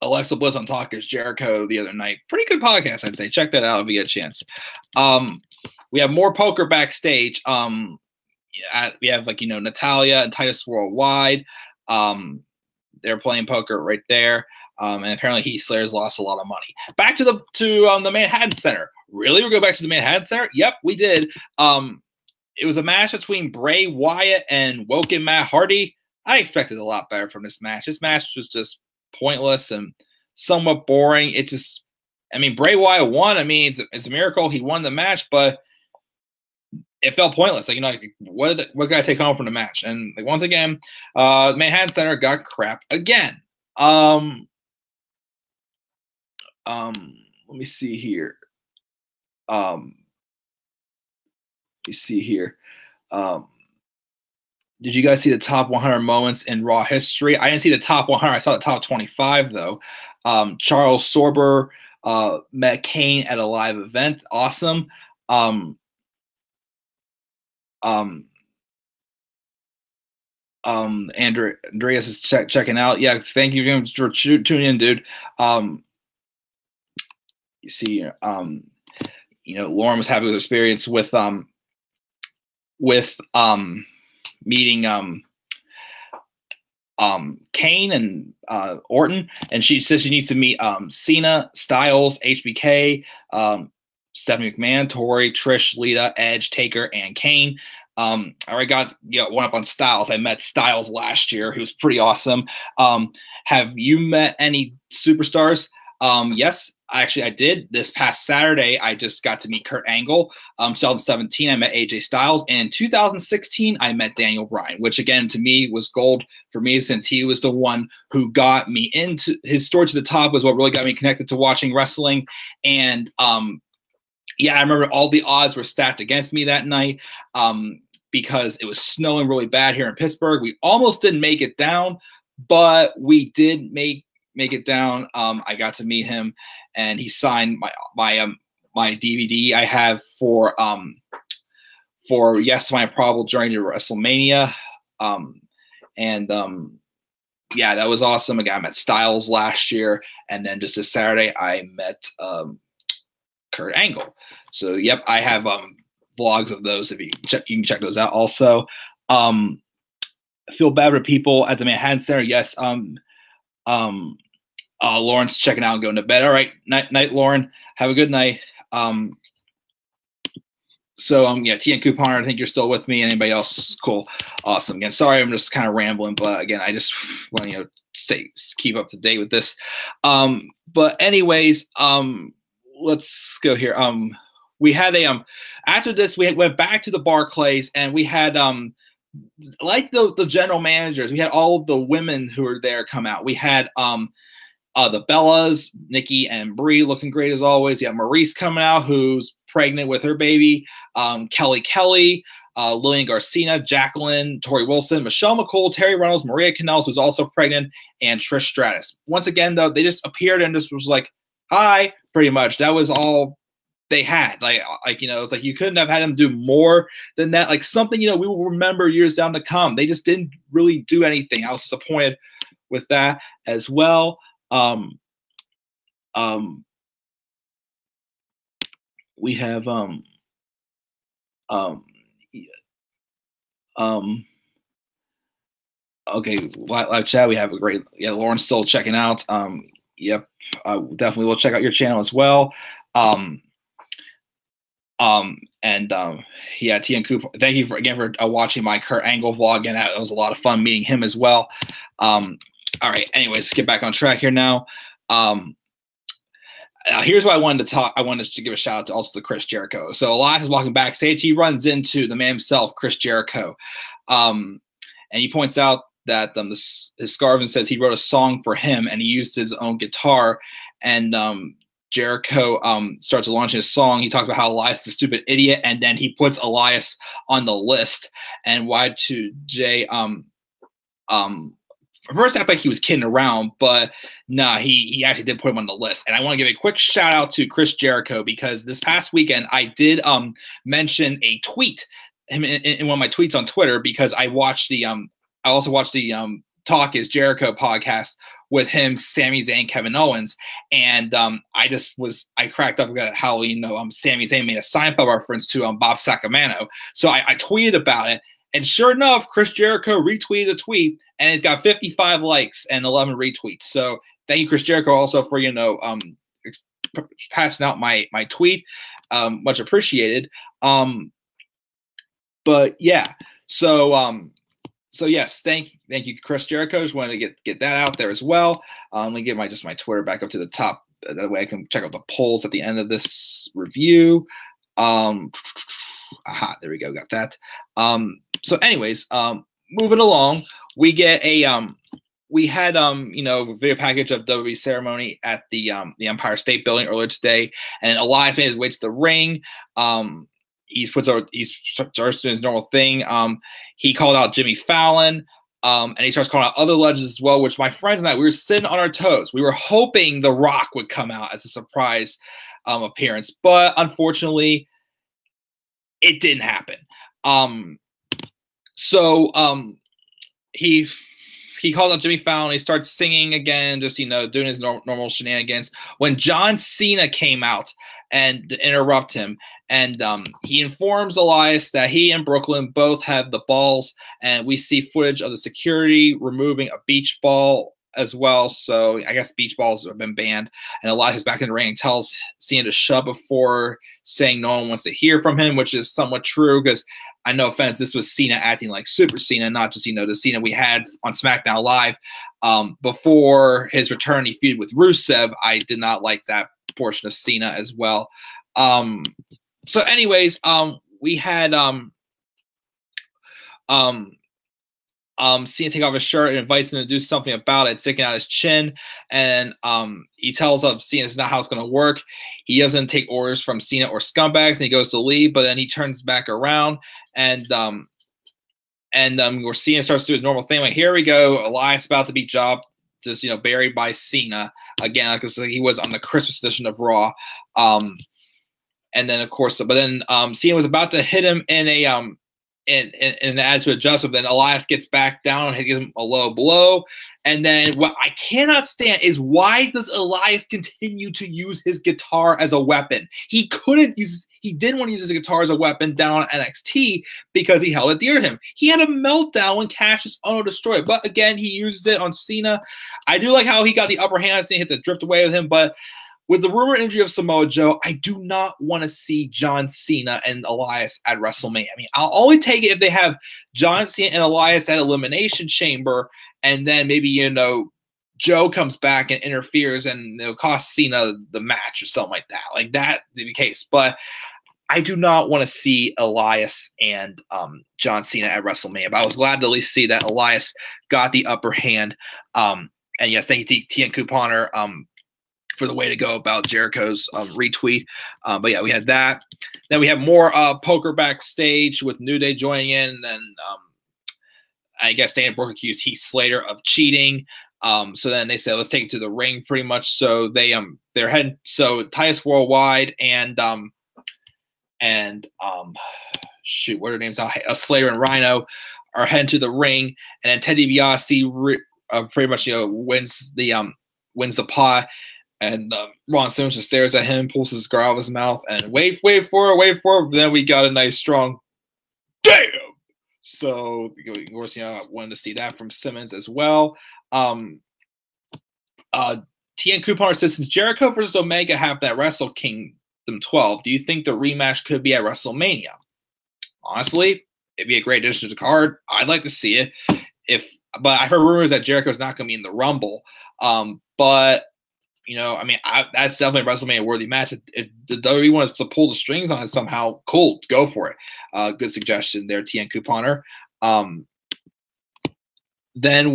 Alexa Bliss on Talk is Jericho the other night. Pretty good podcast, I'd say. Check that out if you get a chance. We have more poker backstage. We have Natalia and Titus Worldwide. They're playing poker right there. And apparently Heath Slayer's lost a lot of money. Back to the Manhattan Center. Really? We'll go back to the Manhattan Center? Yep, we did. It was a match between Bray Wyatt and Woken Matt Hardy. I expected a lot better from this match. This match was just pointless and somewhat boring. Bray Wyatt won. It's a miracle he won the match, but it felt pointless. What did I take home from the match? And once again, Manhattan Center got crap again. Let me see here. Did you guys see the top 100 moments in Raw history? I didn't see the top 100. I saw the top 25 though. Charles Sorber met Kane at a live event. Awesome. Andreas is checking out. Yeah, thank you for tuning in, dude. You see, Lauren was happy with her experience with meeting Kane and Orton, and she says she needs to meet Cena, Styles, HBK, Stephanie McMahon, Tori, Trish, Lita, Edge, Taker, and Kane. I already got one up on Styles. I met Styles last year. He was pretty awesome. Have you met any superstars? Yes, actually I did. This past Saturday, I just got to meet Kurt Angle. 2017, I met AJ Styles. And in 2016, I met Daniel Bryan, which again, to me, was gold for me since he was the one who got me into his story to the top was what really got me connected to watching wrestling. And yeah, I remember all the odds were stacked against me that night because it was snowing really bad here in Pittsburgh. We almost didn't make it down, but we did make it down. I got to meet him, and he signed my DVD I have for Yes to My Probable Journey to WrestleMania. Yeah, that was awesome. Again, I met Styles last year, and then just this Saturday I met Kurt Angle. So yep, I have vlogs of those if you can check those out. Also, I feel bad for people at the Manhattan Center. Yes, Lauren's checking out and going to bed. All right, night, Lauren. Have a good night. So yeah, TN Couponer, I think you're still with me. Anybody else? Cool, awesome. Again, sorry, I'm just kind of rambling, but again, I just want to keep up to date with this. But anyways, let's go here. We had a after this, we went back to the Barclays, and we had like the general managers, we had all of the women who were there come out. We had the Bellas, Nikki and Brie, looking great as always. You have Maurice coming out, who's pregnant with her baby. Kelly, Lillian Garcia, Jacqueline, Tori Wilson, Michelle McCool, Terry Reynolds, Maria Kanellis, who's also pregnant, and Trish Stratus. Once again, though, they just appeared and just was like, hi, pretty much. That was all they had. Like it's like you couldn't have had them do more than that. Like something, we will remember years down to come. They just didn't really do anything. I was disappointed with that as well. We have okay, live chat. We have a great, Lauren's still checking out. Yep, definitely will check out your channel as well. Yeah, TN Coop, thank you again for watching my Kurt Angle vlog, and it was a lot of fun meeting him as well. All right, anyways, get back on track here now. Here's what I wanted to talk. I wanted to give a shout out to also to Chris Jericho. So Elias is walking backstage. He runs into the man himself, Chris Jericho, and he points out that his scarf says he wrote a song for him, and he used his own guitar. And Jericho starts launching his song. He talks about how Elias is a stupid idiot, and then he puts Elias on the list. And Y2J first act like he was kidding around, but nah, he actually did put him on the list. And I want to give a quick shout out to Chris Jericho, because this past weekend I did mention a tweet in one of my tweets on Twitter, because I watched the I also watched the Talk Is Jericho podcast with him, Sami Zayn, Kevin Owens, and I cracked up about how Sami Zayn made a Seinfeld reference to Bob Sacamano. So I tweeted about it. And sure enough, Chris Jericho retweeted the tweet, and it got 55 likes and 11 retweets. So thank you, Chris Jericho, also for passing out my tweet. Much appreciated. But yeah, so yes, thank you, Chris Jericho. Just wanted to get that out there as well. Let me get my Twitter back up to the top. That way I can check out the polls at the end of this review. Aha, there we go, got that. So anyways, moving along, we get a we had video package of WWE ceremony at the Empire State Building earlier today, and Elias made his way to the ring. He starts doing his normal thing. He called out Jimmy Fallon, and he starts calling out other legends as well, which my friends and I, we were sitting on our toes. We were hoping The Rock would come out as a surprise appearance, but unfortunately it didn't happen. He called out Jimmy Fallon. He starts singing again, just doing his normal shenanigans. When John Cena came out and interrupt him, and he informs Elias that he and Brooklyn both have the balls, and we see footage of the security removing a beach ball as well. So I guess beach balls have been banned, and Elias is back in the ring and tells Cena to shut before saying no one wants to hear from him, which is somewhat true, because I no offense, this was Cena acting like Super Cena, not just the Cena we had on SmackDown Live before his return. He feuded with Rusev. I did not like that portion of Cena as well. So anyways, we had Cena take off his shirt and invites him to do something about it, sticking out his chin. And he tells Cena it's not how it's going to work. He doesn't take orders from Cena or scumbags, and he goes to leave, but then he turns back around, and where Cena starts to do his normal thing. Like, here we go, Elias about to be jobbed, just buried by Cena again, because he was on the Christmas edition of Raw. And then of course, but then Cena was about to hit him in an attitude adjustment. Then Elias gets back down and gives him a low blow. And then what I cannot stand is, why does Elias continue to use his guitar as a weapon? He didn't want to use his guitar as a weapon down on NXT because he held it dear to him. He had a meltdown when Cassius Ohno destroyed, but again, he uses it on Cena. I do like how he got the upper hand. Cena hit the drift away with him, but with the rumored injury of Samoa Joe, I do not want to see John Cena and Elias at WrestleMania. I mean, I'll only take it if they have John Cena and Elias at Elimination Chamber, and then maybe, you know, Joe comes back and interferes and it'll cost Cena the match or something like that. Like that to be the case. But I do not want to see Elias and John Cena at WrestleMania. But I was glad to at least see that Elias got the upper hand. And yes, thank you, TN Couponer, for the way to go about Jericho's retweet. But yeah, we had that. Then we have more poker backstage with New Day joining in. And I guess Dana Brooke accused Heath Slater of cheating. So then they said, let's take it to the ring pretty much. So they're heading, so Titus Worldwide and shoot, what are their names now? Slater and Rhino are heading to the ring, and then Ted DiBiase pretty much, you know, wins the pot, and Ron Simmons just stares at him, pulls his cigar out of his mouth, and wait for it. Then we got a nice strong damn. So of course, you know, I wanted to see that from Simmons as well. TN Couponer says, since Jericho versus Omega happened at Wrestle Kingdom 12, do you think the rematch could be at WrestleMania? Honestly, it'd be a great addition to the card. I'd like to see it. But I've heard rumors that Jericho's not going to be in the Rumble. But you know, I mean, that's definitely a WrestleMania worthy match. If the WWE wants to pull the strings on it somehow, cool, go for it. Good suggestion there, TN Couponer. Then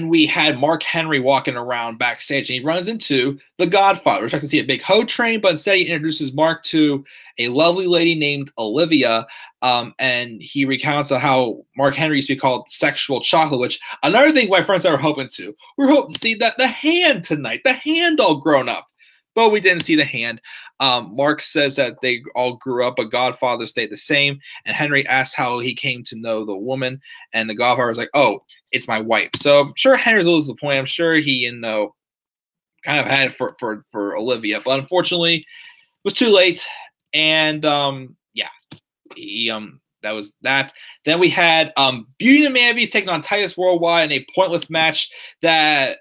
we had Mark Henry walking around backstage, and he runs into the Godfather. We're expecting to see a big hoe train, but instead he introduces Mark to a lovely lady named Olivia, and he recounts how Mark Henry used to be called Sexual Chocolate, which another thing my friends and I were hoping to. We were hoping to see the hand tonight, the hand all grown up, but we didn't see the hand. Mark says that they all grew up, but Godfather stayed the same. And Henry asks how he came to know the woman, and the Godfather was like, "Oh, it's my wife." So I'm sure Henry's a little disappointed. I'm sure he, you know, kind of had it for Olivia, but unfortunately, it was too late. And yeah, that was that. Then we had Beauty and the Man Beast taking on Titus Worldwide in a pointless match that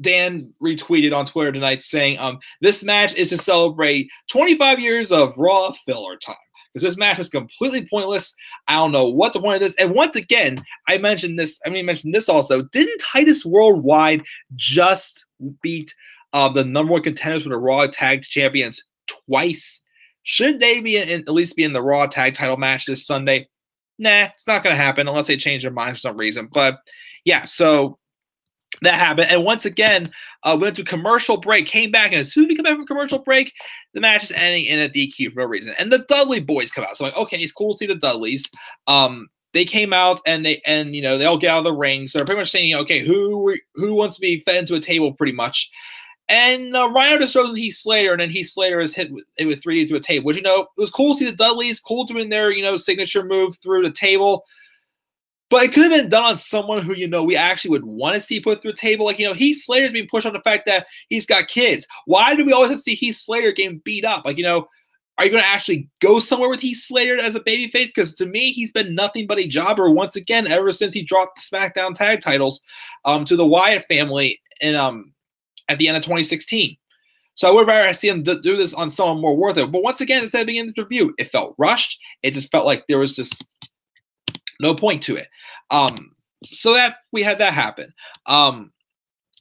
Dan retweeted on Twitter tonight saying, this match is to celebrate 25 years of Raw filler time. Because this match was completely pointless. I don't know what the point of this. And once again, I mentioned this also. Didn't Titus Worldwide just beat the number one contenders for the Raw Tag Champions twice? Shouldn't they be at least be in the Raw Tag title match this Sunday? Nah, it's not going to happen unless they change their mind for some reason. But yeah, so that happened. And once again, we went to commercial break, came back, and as soon as we come back from commercial break, the match is ending in a DQ for no reason. And the Dudley boys come out. So I'm like, okay, it's cool to see the Dudleys. They came out and you know, they all get out of the ring. So they're pretty much saying, okay, who wants to be fed into a table pretty much. And Rhino just throws Heath Slater, and then Heath Slater is hit with 3D through a table. Which, you know, it was cool to see the Dudleys, cool doing their, you know, signature move through the table. But it could have been done on someone who, you know, we actually would want to see put through a table. Like, you know, Heath Slater's being pushed on the fact that he's got kids. Why do we always have to see Heath Slater getting beat up? Like, you know, are you going to actually go somewhere with Heath Slater as a babyface? Because to me, he's been nothing but a jobber once again ever since he dropped the SmackDown tag titles to the Wyatt family in at the end of 2016. So I would rather see him do this on someone more worth it. But once again, instead of being in the review, it felt rushed. It just felt like there was just no point to it. So that we had that happen. And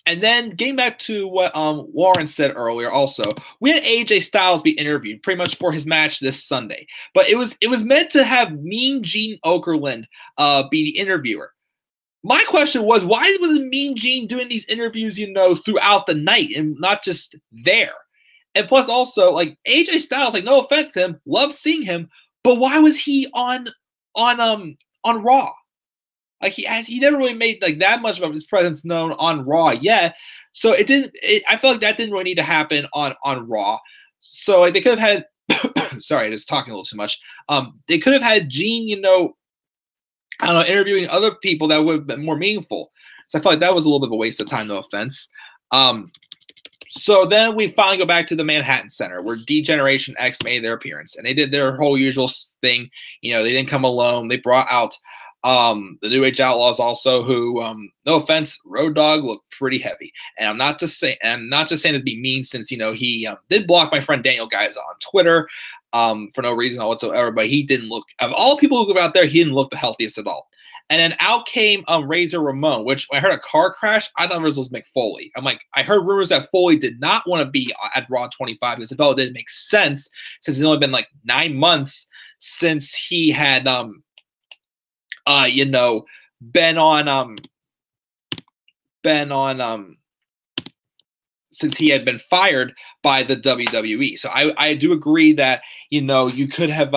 then getting back to what Warren said earlier also, we had AJ Styles be interviewed pretty much for his match this Sunday. But it was meant to have Mean Gene Okerlund be the interviewer. My question was, why wasn't Mean Gene doing these interviews, you know, throughout the night and not just there? And plus also, like, AJ Styles, like, no offense to him, love seeing him, but why was he on Raw? Like, he never really made like that much of his presence known on Raw yet. So I feel like that didn't really need to happen on Raw. So like, they could have had sorry, just talking a little too much. They could have had Gene, you know, I don't know, interviewing other people that would have been more meaningful. So I feel like that was a little bit of a waste of time, no offense. So then we finally go back to the Manhattan Center where D-Generation X made their appearance. And they did their whole usual thing. You know, they didn't come alone. They brought out The New Age Outlaws also, who, no offense, Road Dogg looked pretty heavy. And I'm not just saying it to be mean, since, you know, he did block my friend Daniel Guys on Twitter for no reason whatsoever, but he didn't look, of all people who go out there, he didn't look the healthiest at all. And then out came Razor Ramon, which when I heard a car crash, I thought it was Mick Foley. I'm like, I heard rumors that Foley did not want to be at Raw 25 because it felt it didn't make sense, since it's only been like 9 months since he had you know, since he had been fired by the WWE. So I do agree that, you know, you could have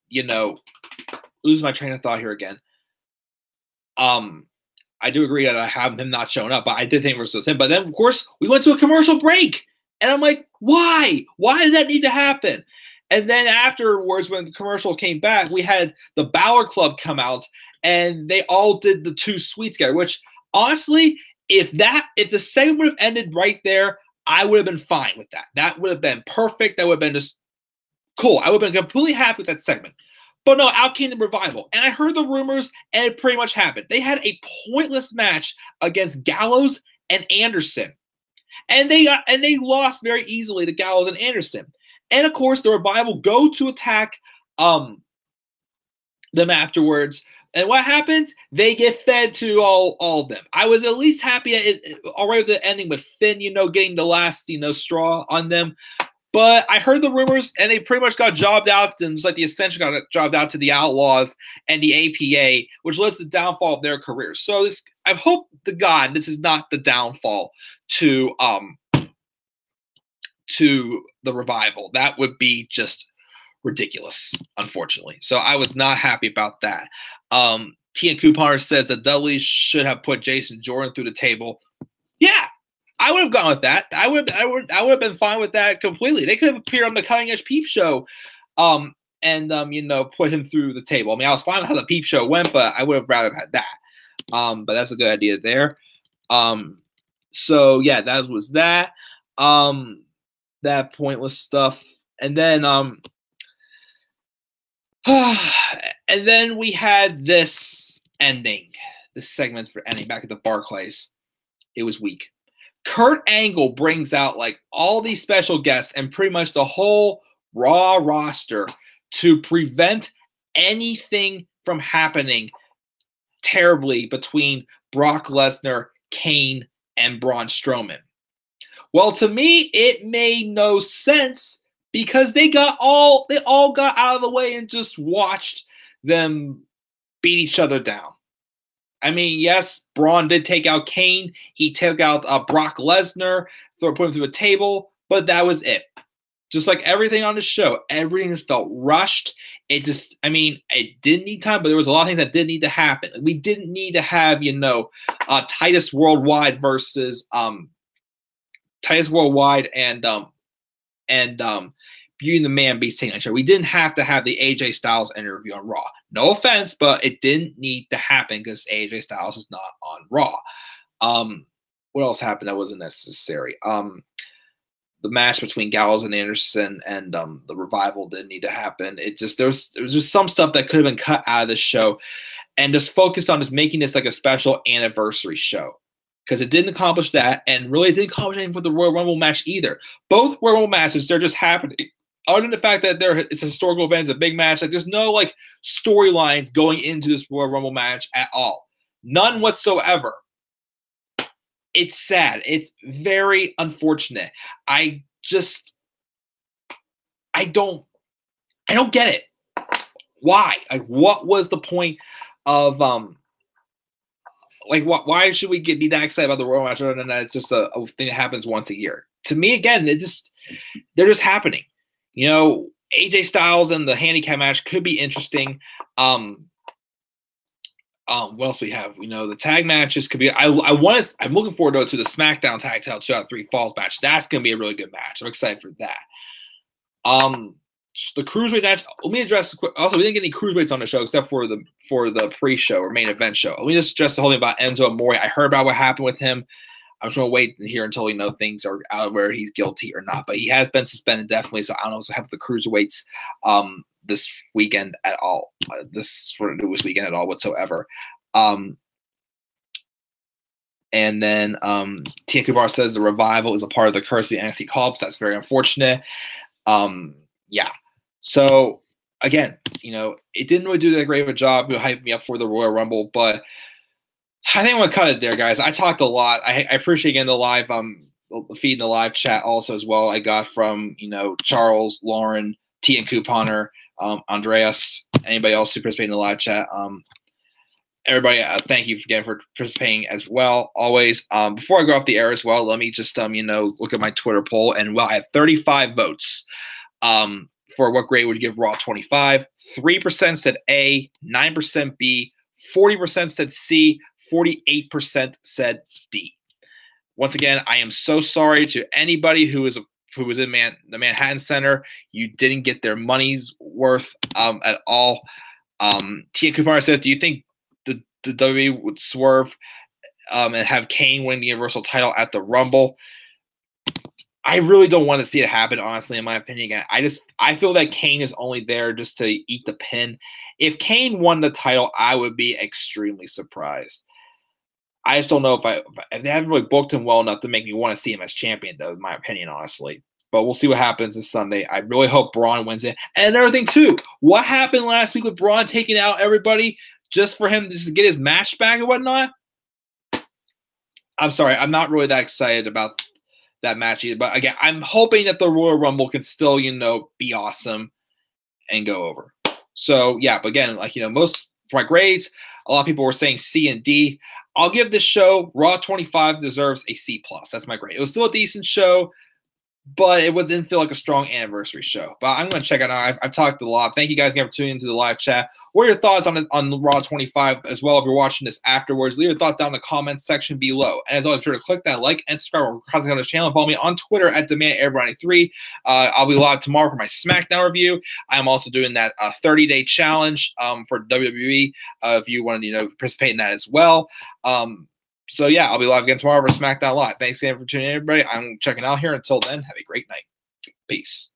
you know, lose my train of thought here again. I do agree that I have him not showing up, but I did think it was him. But then, of course, we went to a commercial break, and I'm like, why? Why did that need to happen? And then afterwards, when the commercial came back, we had the Balor Club come out, and they all did the 2 sweets together. Which, honestly, if the segment would have ended right there, I would have been fine with that. That would have been perfect. That would have been just cool. I would have been completely happy with that segment. But no, out came the Revival. And I heard the rumors, and it pretty much happened. They had a pointless match against Gallows and Anderson. And they lost very easily to Gallows and Anderson. And of course, the Revival go to attack them afterwards. And what happens? They get fed to all of them. I was at least happy at it already with the ending with Finn, you know, getting the last, you know, straw on them. But I heard the rumors, and they pretty much got jobbed out, and it's like the Ascension got jobbed out to the Outlaws and the APA, which led to the downfall of their careers. So this, I hope to God this is not the downfall to the Revival. That would be just ridiculous, unfortunately. So I was not happy about that. T and Couponer says the Dudleys should have put Jason Jordan through the table. Yeah. I would have gone with that. I would have been fine with that completely. They could have appeared on the Cutting Edge Peep Show, and you know, put him through the table. I mean, I was fine with how the Peep Show went, but I would have rather had that. But that's a good idea there. So yeah, that was that. That pointless stuff, and then and then we had this ending, this segment for ending back at the Barclays. It was weak. Kurt Angle brings out like all these special guests and pretty much the whole Raw roster to prevent anything from happening terribly between Brock Lesnar, Kane, and Braun Strowman. Well, to me, it made no sense because they all got out of the way and just watched them beat each other down. I mean, yes, Braun did take out Kane. He took out Brock Lesnar, put him through a table, but that was it. Just like everything on the show, everything just felt rushed. It just, I mean, it didn't need time, but there was a lot of things that did need to happen. We didn't need to have, you know, Titus Worldwide versus Titus Worldwide and Beauty and the Man Beast taking on each other. We didn't have to have the AJ Styles interview on Raw. No offense, but it didn't need to happen because AJ Styles is not on Raw. What else happened that wasn't necessary? The match between Gallows and Anderson and the Revival didn't need to happen. It just there was just some stuff that could have been cut out of the show and just focused on just making this like a special anniversary show. Because it didn't accomplish that, and really it didn't accomplish anything for the Royal Rumble match either. Both Royal Rumble matches, they're just happening. Other than the fact that it's a historical event, it's a big match, like there's no like storylines going into this Royal Rumble match at all. None whatsoever. It's sad. It's very unfortunate. I don't get it. Why? Like, what was the point of like, why should we be that excited about the Royal match other than that it's just a thing that happens once a year? To me, again, they're just happening. You know, AJ Styles and the handicap match could be interesting. What else we have? You know, the tag matches could be. I'm looking forward to the SmackDown Tag Title 2 out of 3 Falls match. That's gonna be a really good match. I'm excited for that. The cruiserweight match. Let me address. Also, we didn't get any cruiserweights on the show except for the pre-show or main event show. Let me just address the whole thing about Enzo Amore. I heard about what happened with him. I'm just gonna wait here until we know things are out of where he's guilty or not. But he has been suspended definitely. So I don't know what's happened with the cruiserweights this weekend at all. This weekend at all whatsoever. And then Tia Kubar says the revival is a part of the curse of the NXT call-ups. That's very unfortunate. Yeah. So again, it didn't really do that great of a job to hype me up for the Royal Rumble, but I think I'm gonna cut it there, guys. I talked a lot. I appreciate getting the live feed in the live chat also as well. I got from Charles, Lauren, T and Couponer, Andreas, anybody else who participated in the live chat. Everybody, thank you again for participating as well. Always. Before I go off the air as well, let me just look at my Twitter poll, and I had 35 votes. For what grade would you give Raw 25? 3% said A, 9% B, 40% said C, 48% said D. Once again, I am so sorry to anybody who was in the Manhattan Center. You didn't get their money's worth at all. Tia Kumar says, do you think the WWE would swerve and have Kane win the Universal title at the Rumble? I really don't want to see it happen, honestly, in my opinion. Again, I feel that Kane is only there just to eat the pin. If Kane won the title, I would be extremely surprised. I just don't know if they haven't really booked him well enough to make me want to see him as champion, though, in my opinion, honestly. But we'll see what happens this Sunday. I really hope Braun wins it. And another thing, too, what happened last week with Braun taking out everybody just for him to just get his match back and whatnot? I'm sorry. I'm not really that excited about that match either. But again, I'm hoping that the Royal Rumble can still, be awesome and go over. So yeah, but again, most for my grades, a lot of people were saying C and D. I'll give this show, Raw 25 deserves a C+. That's my grade. It was still a decent show, but it didn't feel like a strong anniversary show. But I'm going to check it out. I've talked a lot. Thank you guys again for tuning into the live chat. What are your thoughts on Raw 25 as well? If you're watching this afterwards, leave your thoughts down in the comments section below. And as always, be sure to click that like and subscribe on this channel and follow me on Twitter at DemandAir93. I'll be live tomorrow for my SmackDown review. I'm also doing that 30-day challenge for WWE. If you want to participate in that as well. So, yeah, I'll be live again tomorrow for SmackDown Live. Thanks again for tuning in, everybody. I'm checking out here. Until then, have a great night. Peace.